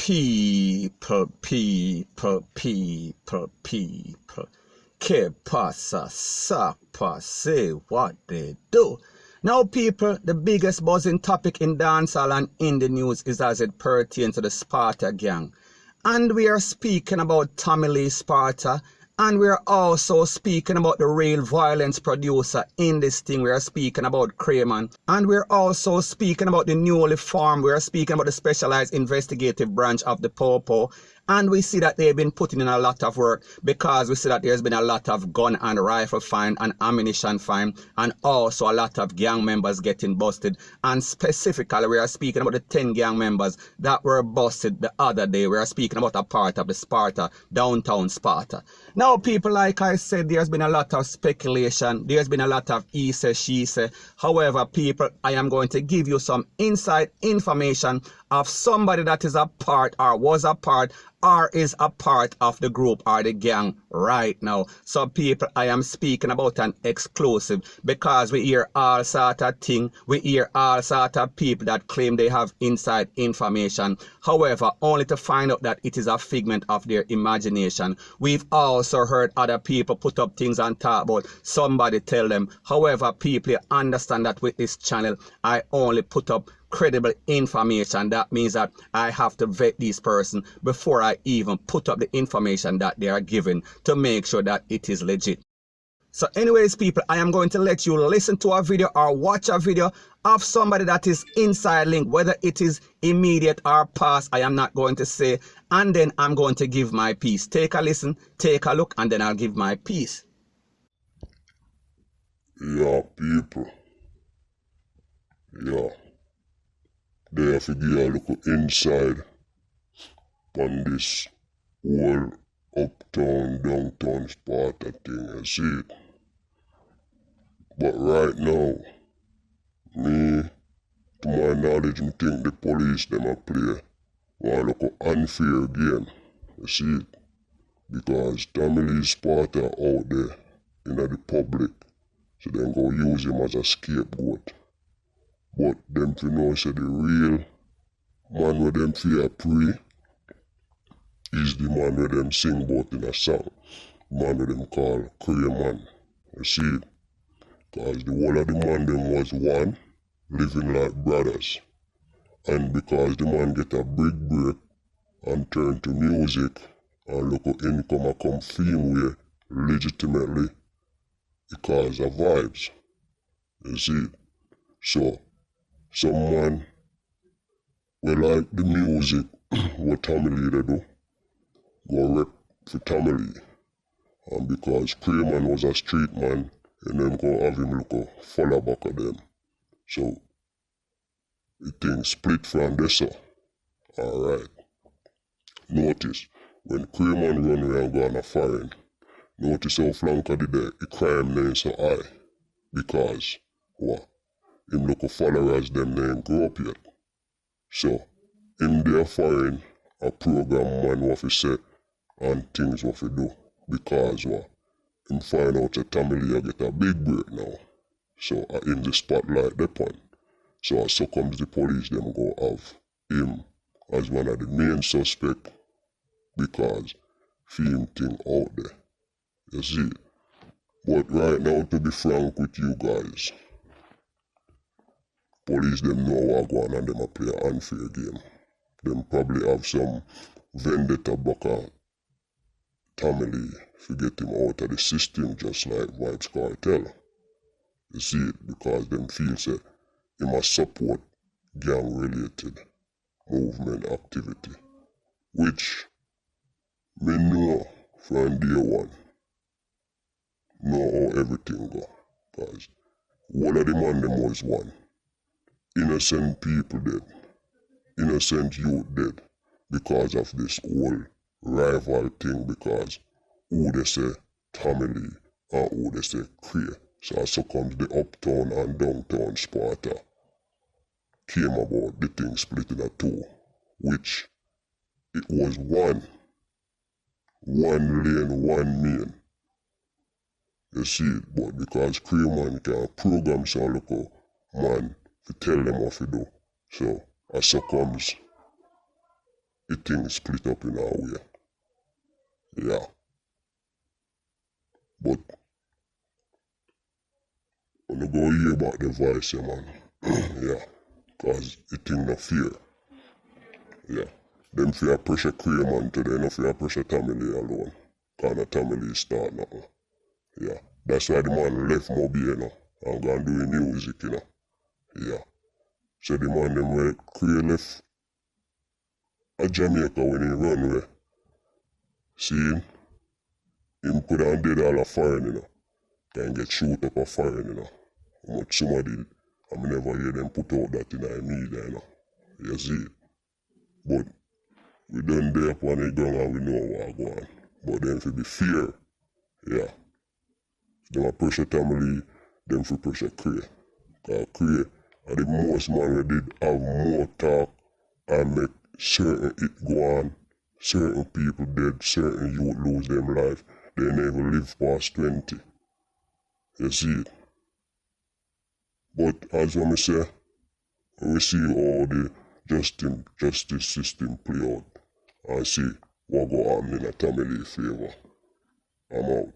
People. Que pasa, sapa, say what they do. Now, people, the biggest buzzing topic in dancehall and in the news is as it pertains to the Sparta gang. And we are speaking about Tommy Lee Sparta. And we are also speaking about the real violence producer in this thing. We are speaking about CRAY. And we're also speaking about the newly formed. We are speaking about the specialized investigative branch of the P0L. And we see that they've been putting in a lot of work because we see that there's been a lot of gun and rifle find and ammunition find and also a lot of gang members getting busted. And specifically, we are speaking about the 10 gang members that were busted the other day. We are speaking about a part of the Sparta, downtown Sparta. Now, people, like I said, there's been a lot of speculation. There's been a lot of he say, she say. However, people, I am going to give you some inside information of somebody that is a part or was a part or is a part of the group or the gang right now. So people, I am speaking about an exclusive because we hear all sort of thing. We hear all sort of people that claim they have inside information. However, only to find out that it is a figment of their imagination. We've also heard other people put up things and talk about somebody tell them. However, people understand that with this channel, I only put up credible information. That means that I have to vet this person before I even put up the information that they are given to make sure that it is legit. So anyways, people, I am going to let you listen to a video or watch a video of somebody that is inside link, whether it is immediate or past, I am not going to say, and then I'm going to give my piece. Take a listen, take a look, and then I'll give my piece. Yeah, people. Yeah. They have to give a look inside on this whole uptown, downtown Sparta thing, you see it. But right now, me, to my knowledge, I think the police them a play one look unfair game, you see it. Because Tommy Lee Sparta out there in the public, so they go use him as a scapegoat. But them to know say the real man with them fear pray is the man with them sing about in a song. The man with them call CRAY. You see it? Cause the whole of the man them was one, living like brothers. And because the man get a big break and turn to music and look at income and come fame way legitimately, it cause a vibes. You see it? So someone we like the music what Tommy Lee they do, go rep for Tommy Lee. And because CRAY was a street man, and them go have him look a follow back of them. So the thing split from this. Alright. Notice when CRAY run around go on a foreign, notice how flanker did the crime name so high. Because what? Him look a followers them name grow up yet. So in their foreign a program man what he say and things what he do. Because what? Him find out that Tommy Lee get a big break now. So in the spotlight they point. So so comes the police them go have him as one of the main suspect because film thing out there. You see? But right now, to be frank with you guys, police them know what go on and them a play an unfair game. Them probably have some vendetta back on Tommy Lee to get him out of the system just like Vybz Cartel. You see it? Because them feel say he must support gang related movement activity. Which me know from day one. Know how everything go. Because one of the man them was one. Innocent people dead. Innocent youth dead. Because of this whole rival thing. Because who they say Tommy Lee and who they say CRAY. So comes the uptown and downtown Sparta came about the thing split in a two. Which it was one lane, one main. You see it, but because CRAY can program some local man to tell them what to do. So as so comes it thing split up in our way. Yeah. But when you go hear about the voice, yeah, man. Yeah. Cause it thing no fear. Yeah. Them fear pressure CRAY man today, no fear pressure Tommy Lee alone. Cause no Tommy Lee start nothing. Yeah. That's why the man left Moby, you know, and gone doing music, you know. Yeah. So the man them where CRAY left a Jamaica when he run away. See him could have did all a foreign, you know. Can get shoot up a foreign, you know. How much somebody, I never hear them put out that in the media, you know. You see it. But we done there upon the ground and we know what go on. But them for be fear. Yeah. Them a pressure family, them for pressure CRAY. Cause CRAY are the most man who did have more talk and make certain it go on. Certain people dead, certain youth lose them life. They never live past 20. You see it. But as I say, we see how the justice system play out and see what go on in a Tommy Lee favor. I'm out.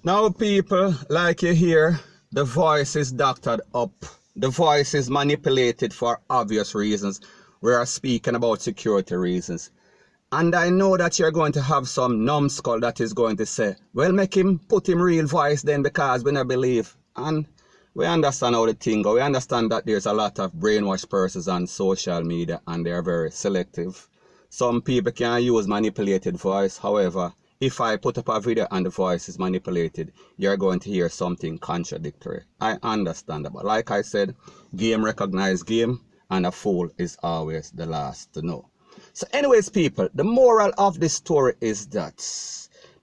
Now people, like you hear, the voice is doctored up. The voice is manipulated for obvious reasons. We are speaking about security reasons. And I know that you're going to have some numbskull that is going to say, well, make him put him real voice then because we don't believe. And we understand how the thing goes. We understand that there's a lot of brainwashed persons on social media and they are very selective. Some people can use manipulated voice. However, if I put up a video and the voice is manipulated, you're going to hear something contradictory. I understand that. But like I said, game recognize game and a fool is always the last to know. So anyways, people, the moral of this story is that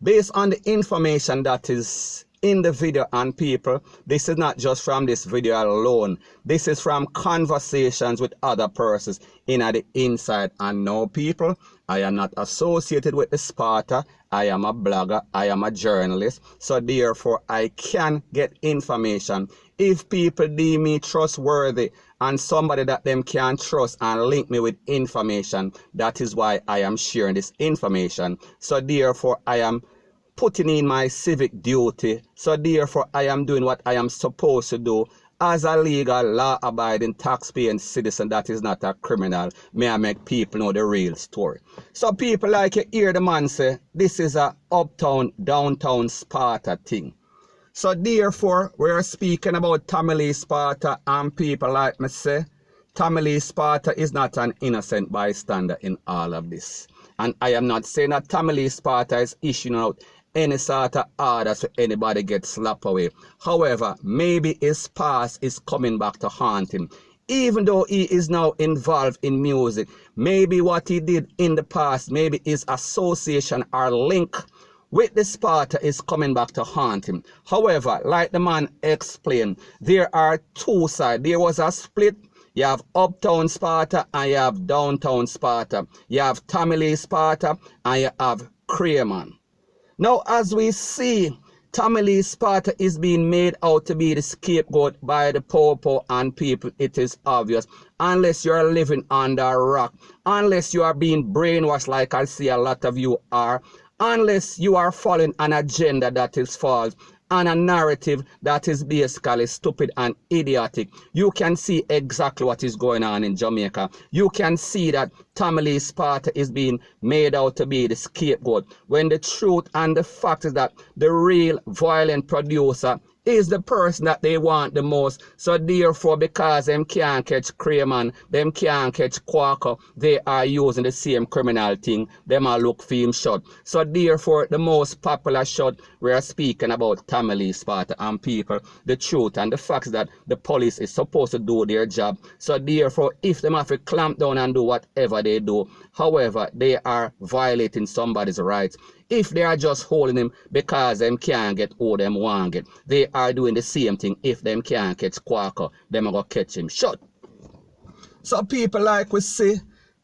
based on the information that is in the video, and people, this is not just from this video alone. This is from conversations with other persons in the inside. And now, people, I am not associated with the SPARTA. I am a blogger. I am a journalist. So therefore, I can get information. If people deem me trustworthy and somebody that them can trust and link me with information, that is why I am sharing this information. So therefore, I am putting in my civic duty. So therefore, I am doing what I am supposed to do as a legal, law-abiding, tax-paying citizen that is not a criminal. May I make people know the real story. So people like you hear the man say, this is a uptown, downtown SPARTA thing. So therefore, we're speaking about Tommy Lee SPARTA, and people like me say, Tommy Lee SPARTA is not an innocent bystander in all of this. And I am not saying that Tommy Lee SPARTA is issuing out any sort of orders for anybody get slapped away. However, maybe his past is coming back to haunt him. Even though he is now involved in music, maybe what he did in the past, maybe his association or link with the SPARTA is coming back to haunt him. However, like the man explained, there are two sides. There was a split. You have uptown SPARTA and you have downtown SPARTA. You have Tommy Lee SPARTA and you have CRAY man. Now, as we see, Tommy Lee SPARTA is being made out to be the scapegoat by the popo and people. It is obvious. Unless you are living under a rock, unless you are being brainwashed like I see a lot of you are, unless you are following an agenda that is false and a narrative that is basically stupid and idiotic, you can see exactly what is going on in Jamaica. You can see that Tommy Lee SPARTA is being made out to be the scapegoat, when the truth and the fact is that the real violent producer is the person that they want the most. So therefore, because them can't catch CRAY man, them can't catch Quaker, they are using the same criminal thing. Them are look for him shot. So therefore, the most popular shot, we are speaking about Tommy Lee SPARTA and people. The truth and the fact that the police is supposed to do their job. So therefore, if them have to clamp down and do whatever they do, however, they are violating somebody's rights. If they are just holding him because them can't get who them want get, they are doing the same thing. If them can't catch Quaker, them are going to catch him shot. So people like we see,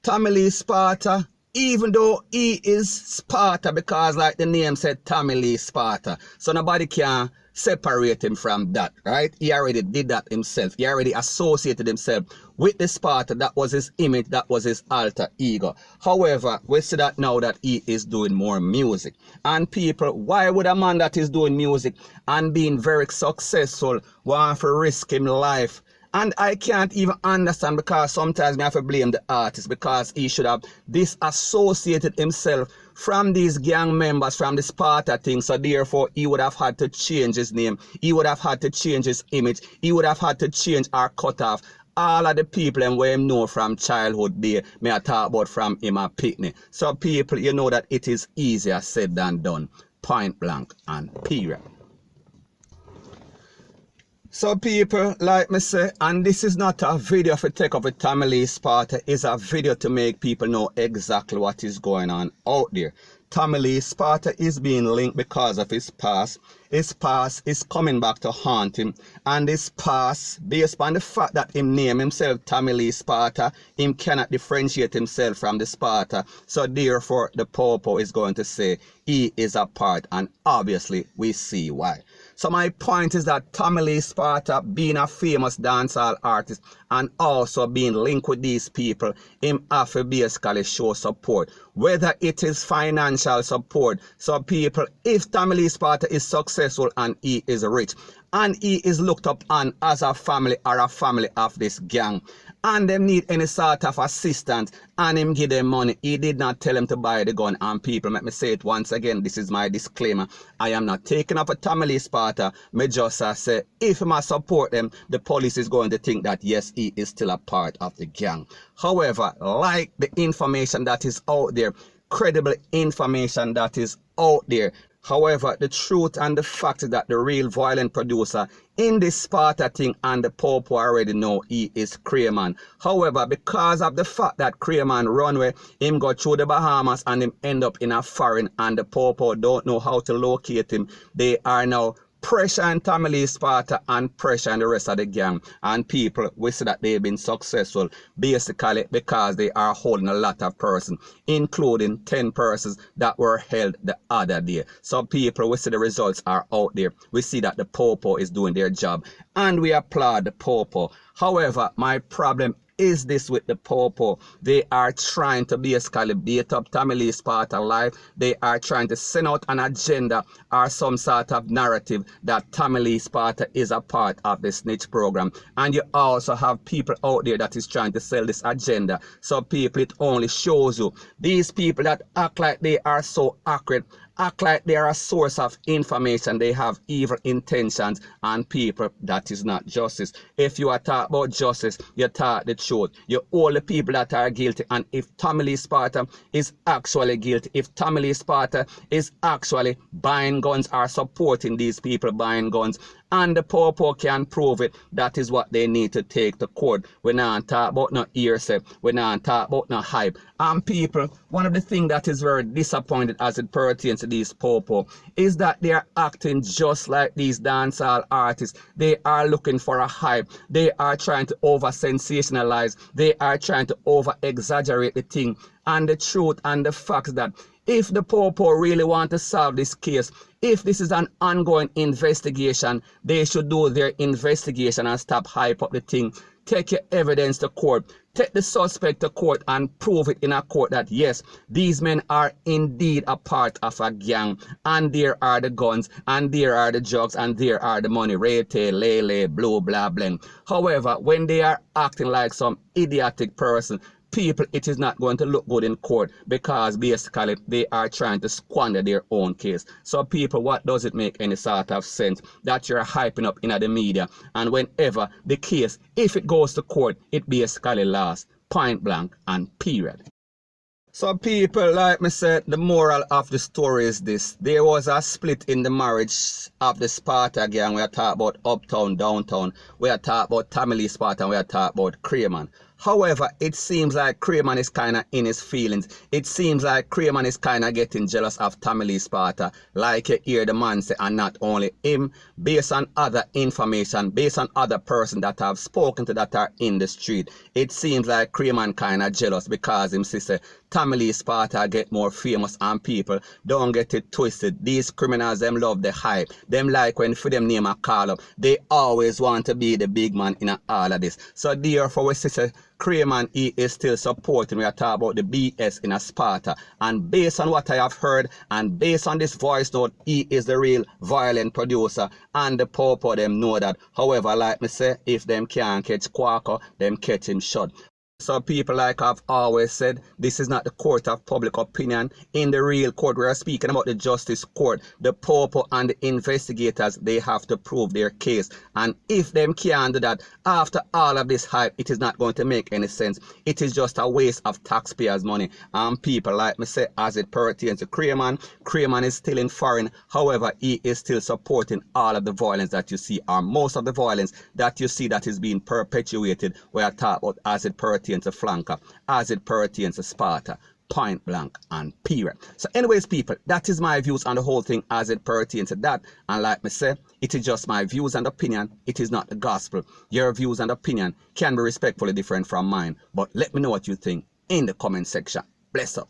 Tommy Lee SPARTA, even though he is SPARTA, because like the name said, Tommy Lee SPARTA, so nobody can separate him from that, right? He already did that himself. He already associated himself with the Sparta. That was his image, that was his alter ego. However, we see that now that he is doing more music. And people, why would a man that is doing music and being very successful want to risk his life? And I can't even understand, because sometimes I have to blame the artist, because he should have disassociated himself from these gang members, from the Sparta thing. So therefore, he would have had to change his name. He would have had to change his image. He would have had to change or cut off all of the people and where him know from childhood day. May I talk about from him a picnic. So people, you know that it is easier said than done. Point blank and period. So people, like me say, and this is not a video for take up with Tommy Lee Sparta, it's a video to make people know exactly what is going on out there. Tommy Lee Sparta is being linked because of his past. His past is coming back to haunt him, and his past, based on the fact that him name himself Tommy Lee Sparta, him cannot differentiate himself from the Sparta. So therefore, the Popo is going to say he is a part, and obviously we see why. So my point is that Tommy Lee Sparta, being a famous dancehall artist and also being linked with these people, him have to basically show support. Whether it is financial support. So people, if Tommy Lee Sparta is successful and he is rich, and he is looked up on as a family or a family of this gang, and them need any sort of assistance, and him give them money, he did not tell him to buy the gun. And people, let me say it once again, this is my disclaimer, I am not taking up a Tommy Lee Sparta. Me just say, if I support them, the police is going to think that yes, he is still a part of the gang. However, like the information that is out there, credible information that is out there, however, the truth and the fact is that the real violent producer in this Sparta thing and the Popo already know he is CRAY man. However, because of the fact that CRAY man run away, him go through the Bahamas and him end up in a foreign, and the Popo don't know how to locate him, they are now pressuring Tommy Lee Sparta and pressuring the rest of the gang. And people, we see that they've been successful basically because they are holding a lot of persons, including 10 persons that were held the other day. So people, we see the results are out there. We see that the Popo is doing their job, and we applaud the Popo. However, my problem is this with the Popo. They are trying to basically beat up Tommy Lee Sparta life. They are trying to send out an agenda or some sort of narrative that Tommy Lee Sparta is a part of the snitch program. And you also have people out there that is trying to sell this agenda. So people, it only shows you these people that act like they are so accurate, act like they are a source of information, they have evil intentions, and people, that is not justice. If you are talking about justice, you talk the truth. You all the people that are guilty, and if Tommy Lee Sparta is actually guilty, if Tommy Lee Sparta is actually buying guns or supporting these people buying guns, and the Popo can prove it, that is what they need to take to court. We're not talking about no hearsay, we're not talking about no hype. And people, one of the things that is very disappointed as it pertains to these Popo is that they are acting just like these dancehall artists. They are looking for a hype. They are trying to over-sensationalize. They are trying to over-exaggerate the thing. And the truth and the fact that if the Popo really want to solve this case, if this is an ongoing investigation, they should do their investigation and stop hype up the thing. Take your evidence to court. Take the suspect to court and prove it in a court that yes, these men are indeed a part of a gang, and there are the guns, and there are the drugs, and there are the money, rete, lele, blue, blah, blah. However, when they are acting like some idiotic person, people, it is not going to look good in court, because basically they are trying to squander their own case. So people, what does it make any sort of sense that you're hyping up in the media, and whenever the case, if it goes to court, it basically lasts, point blank and period. So people, like me said, the moral of the story is this. There was a split in the marriage of the Sparta gang. We are talking about uptown, downtown. We are talking about Tommy Lee Sparta, and we are talking about CRAY man. However, it seems like CRAY is kind of in his feelings. It seems like CRAY is kind of getting jealous of Tommy Lee Sparta, like you hear the man say, and not only him, based on other information, based on other persons that have spoken to that are in the street. It seems like CRAY kind of jealous because him sister Tommy Lee Sparta get more famous, and people don't get it twisted. These criminals, them love the hype. Them like when for them name a call up, they always want to be the big man in all of this. So therefore we say CRAY he is still supporting. We are talking about the BS in a Sparta, and based on what I have heard and based on this voice note, he is the real violent producer, and the Popo them know that. However, like me say, if them can't catch Quacker, them catch him short. So people, like I've always said, this is not the court of public opinion. In the real court, we are speaking about the justice court. The Popo and the investigators, they have to prove their case. And if them can't do that, after all of this hype, it is not going to make any sense. It is just a waste of taxpayers' money. And people, like me say, as it pertains to CRAY is still in foreign. However, he is still supporting all of the violence that you see, or most of the violence that you see that is being perpetuated. We are talking about as it pertains to flanker, as it pertains to Sparta, point blank and period. So anyways, people, that is my views on the whole thing as it pertains to that. And like me say, it is just my views and opinion. It is not the gospel. Your views and opinion can be respectfully different from mine, but let me know what you think in the comment section. Bless up.